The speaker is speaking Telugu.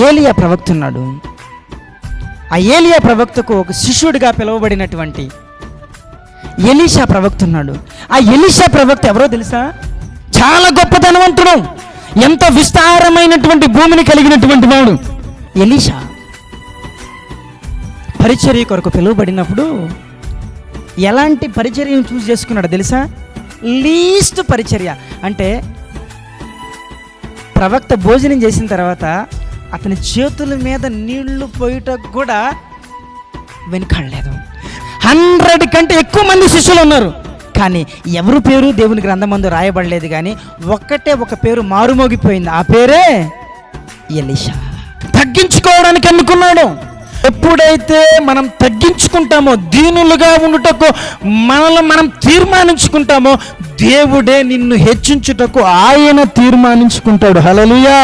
ఏలియా ప్రవక్త ఉన్నాడు. ఆ ఏలియా ప్రవక్తకు ఒక శిష్యుడిగా పిలువబడినటువంటి ఎలీషా ప్రవక్త ఉన్నాడు. ఆ ఎలీషా ప్రవక్త ఎవరో తెలుసా? చాలా గొప్ప ధనవంతుడు, ఎంతో విస్తారమైనటువంటి భూమిని కలిగినటువంటి వాడు ఎలీషా. పరిచర్య కొరకు పిలువబడినప్పుడు ఎలాంటి పరిచర్యను చూస్ చేసుకున్నాడు తెలుసా? లీస్ట్ పరిచర్య. అంటే ప్రవక్త భోజనం చేసిన తర్వాత అతని చేతుల మీద నీళ్లు పోయటకు కూడా వెనుకాడలేదు. 100 కంటే ఎక్కువ మంది శిష్యులు ఉన్నారు, కానీ ఎవరి పేరు దేవుని గ్రంథమందు రాయబడలేదు. కానీ ఒక పేరు మారుమోగిపోయింది. ఆ పేరే ఎలీషా. తగ్గించుకోవడానికి అనుకున్నాడు. ఎప్పుడైతే మనం తగ్గించుకుంటామో, దీనులుగా ఉండుటకు మనల్ని మనం తీర్మానించుకుంటామో, దేవుడే నిన్ను హెచ్చించుటకు ఆయన తీర్మానించుకుంటాడు. హల్లెలూయా.